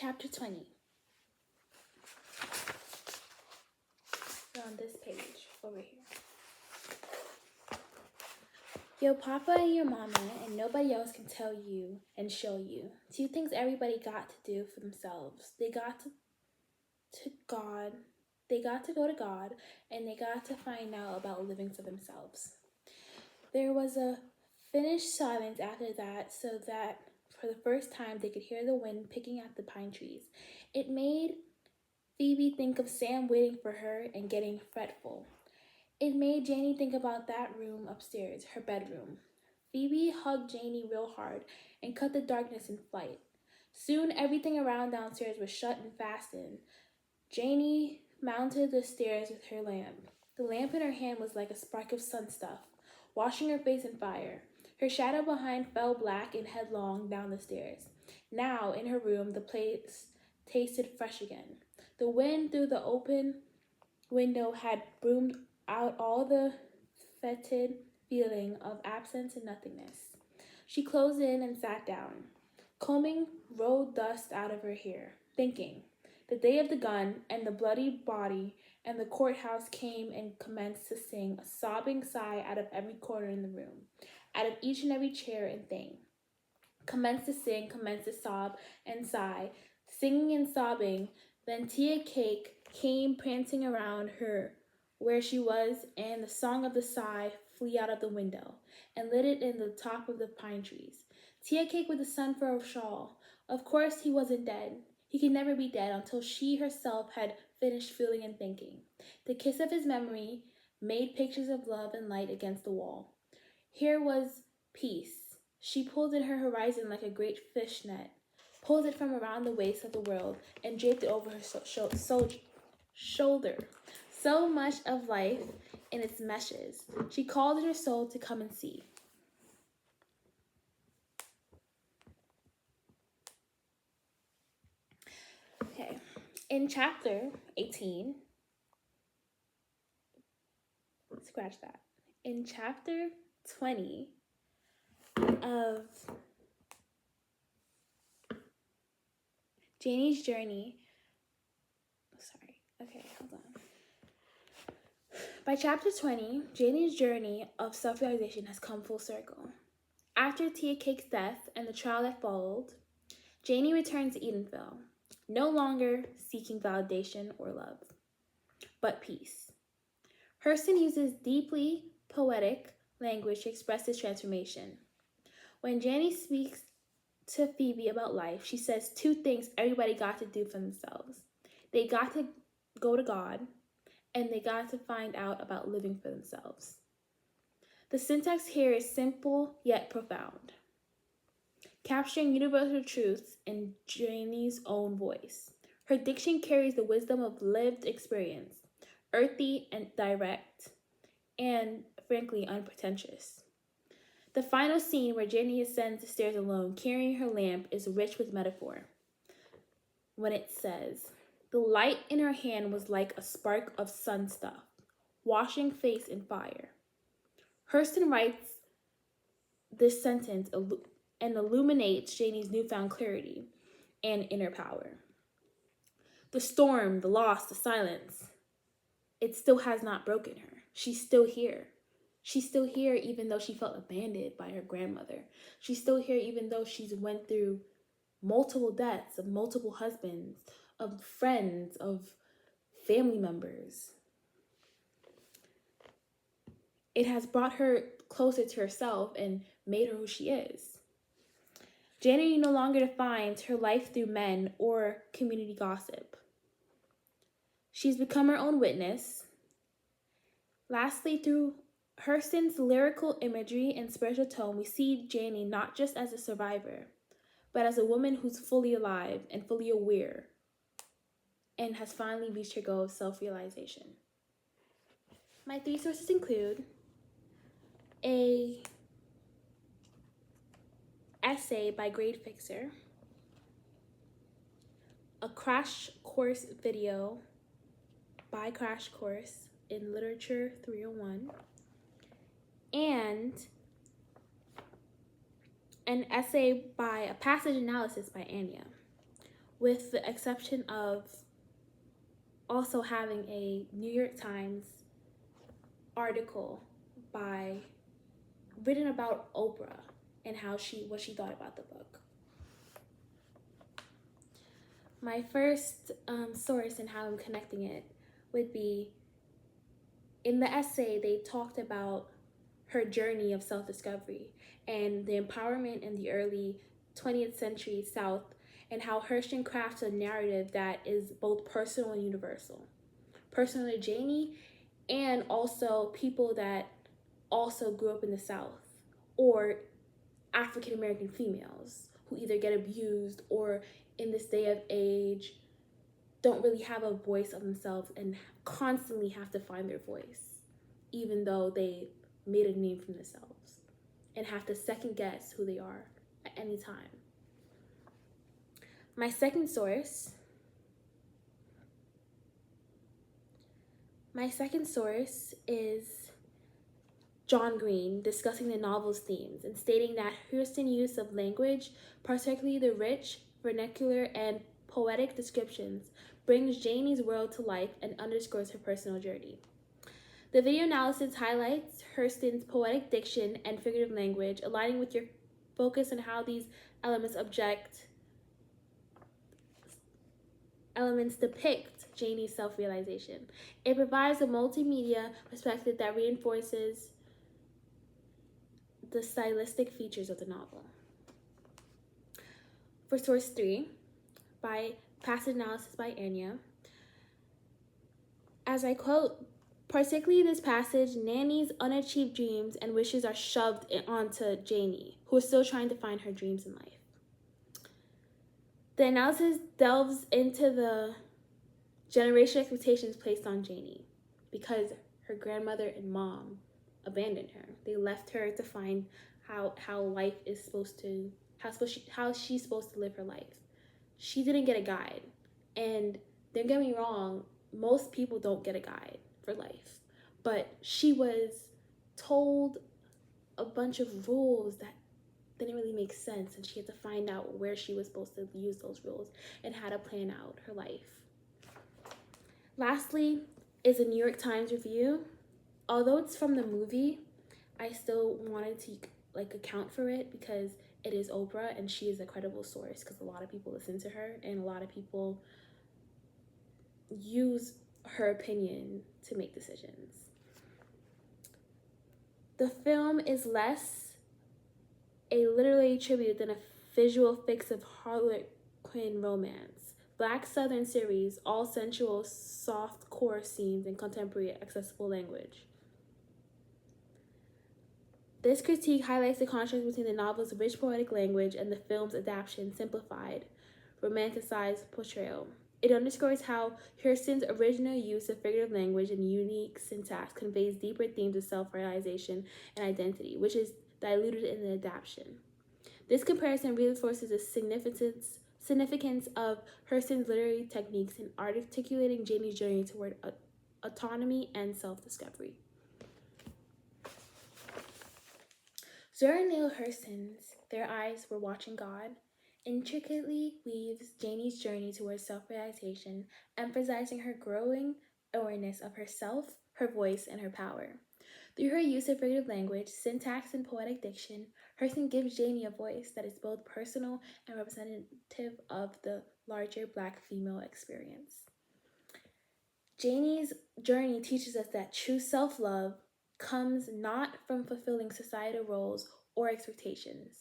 Chapter 20. On this page, over here. Your papa and your mama and nobody else can tell you and show you. 2 things everybody got to do for themselves. They got to God. They got to go to God, and they got to find out about living for themselves. There was a finished silence after that, so that for the first time they could hear the wind picking at the pine trees. It made Phoebe think of Sam waiting for her and getting fretful. It made Janie think about that room upstairs, her bedroom. Phoebe hugged Janie real hard and cut the darkness in flight. Soon everything around downstairs was shut and fastened. Janie mounted the stairs with her lamp. The lamp in her hand was like a spark of sun stuff, washing her face in fire. Her shadow behind fell black and headlong down the stairs. Now, in her room, the place tasted fresh again. The wind through the open window had broomed out all the fetid feeling of absence and nothingness. She closed in and sat down, combing road dust out of her hair, thinking. The day of the gun and the bloody body and the courthouse came and commenced to sing a sobbing sigh out of every corner in the room, out of each and every chair and thing. Commenced to sing, commenced to sob and sigh, singing and sobbing. Then Tia Cake came prancing around her where she was, and the song of the sigh flew out of the window and lit it in the top of the pine trees. Tia Cake with the sun for a shawl. Of course he wasn't dead. He could never be dead until she herself had finished feeling and thinking. The kiss of his memory made pictures of love and light against the wall. Here was peace. She pulled in her horizon like a great fish net, pulled it from around the waist of the world, and draped it over her shoulder. So much of life in its meshes. She called in her soul to come and see. Okay, in chapter 18, scratch that. In chapter 20 of Janie's journey, hold on. By chapter 20, Janie's journey of self-realization has come full circle. After Tia Cake's death and the trial that followed, Janie returned to Edenville, no longer seeking validation or love, but peace. Hurston uses deeply poetic language to express this transformation. When Janie speaks to Phoebe about life, she says 2 things everybody got to do for themselves. They got to go to God, and they got to find out about living for themselves. The syntax here is simple yet profound, capturing universal truths in Janie's own voice. Her diction carries the wisdom of lived experience, earthy and direct, and frankly unpretentious. The final scene where Janie ascends the stairs alone, carrying her lamp, is rich with metaphor. When it says, the light in her hand was like a spark of sun stuff, washing face in fire. Hurston writes this sentence and illuminates Janie's newfound clarity and inner power. The storm, the loss, the silence, it still has not broken her. She's still here. She's still here even though she felt abandoned by her grandmother. She's still here even though she's went through multiple deaths of multiple husbands, of friends, of family members. It has brought her closer to herself and made her who she is. Janie no longer defines her life through men or community gossip. She's become her own witness. Lastly, through Hurston's lyrical imagery and spiritual tone, we see Janie not just as a survivor, but as a woman who's fully alive and fully aware and has finally reached her goal of self-realization. My 3 sources include a essay by Grade Fixer, a crash course video by Crash Course in Literature 301, and an essay by a passage analysis by Anya. with the exception of also having a New York Times article by written about Oprah and what she thought about the book. My first source and how I'm connecting it would be in the essay they talked about her journey of self-discovery and the empowerment in the early 20th century South, and how Hurston crafts a narrative that is both personal and universal. Personal to Janie, and also people that also grew up in the South, or African American females who either get abused or in this day of age don't really have a voice of themselves and constantly have to find their voice, even though they made a name for themselves, and have to second guess who they are at any time. My second source is John Green discussing the novel's themes and stating that Hurston's use of language, particularly the rich, vernacular, and poetic descriptions, brings Janie's world to life and underscores her personal journey. The video analysis highlights Hurston's poetic diction and figurative language, aligning with your focus on how these elements depict Janie's self-realization. It provides a multimedia perspective that reinforces the stylistic features of the novel. For source 3, by Passage Analysis by Anya, as I quote, particularly this passage, Nanny's unachieved dreams and wishes are shoved onto Janie, who is still trying to find her dreams in life. The analysis delves into the generational expectations placed on Janie because her grandmother and mom abandoned her. They left her to find how life is supposed to, how she's supposed to live her life. She didn't get a guide. And don't get me wrong, most people don't get a guide for life. But she was told a bunch of rules that didn't really make sense, and she had to find out where she was supposed to use those rules and how to plan out her life. Lastly is a New York Times review. Although it's from the movie, I still wanted to account for it because it is Oprah and she is a credible source, because a lot of people listen to her and a lot of people use her opinion to make decisions. The film is less a literary tribute than a visual fix of Harlequin romance. Black Southern series, all sensual, soft core scenes in contemporary accessible language. This critique highlights the contrast between the novel's rich poetic language and the film's adaptation, simplified, romanticized portrayal. It underscores how Hurston's original use of figurative language and unique syntax conveys deeper themes of self-realization and identity, which is diluted in the adaptation. This comparison reinforces the significance of Hurston's literary techniques in articulating Janie's journey toward autonomy and self-discovery. Zora Neale Hurston's Their Eyes Were Watching God intricately weaves Janie's journey towards self-realization, emphasizing her growing awareness of herself, her voice, and her power. Through her use of figurative language, syntax, and poetic diction, Hurston gives Janie a voice that is both personal and representative of the larger Black female experience. Janie's journey teaches us that true self-love comes not from fulfilling societal roles or expectations,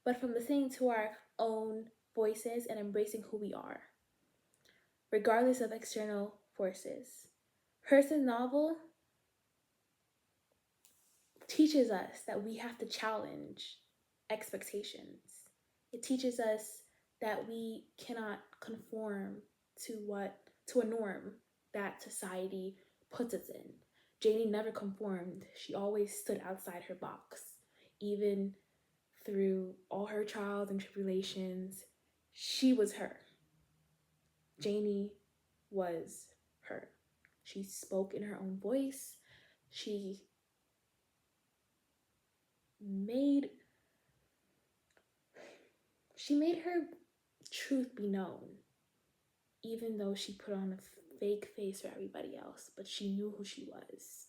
but from listening to our own voices and embracing who we are, regardless of external forces. Hurston's novel teaches us that we have to challenge expectations. It teaches us that we cannot conform to a norm that society puts us in. Janie never conformed. She always stood outside her box. Even through all her trials and tribulations, she was her. Janie was her. She spoke in her own voice. She made her truth be known. even though she put on a fake face for everybody else, but she knew who she was.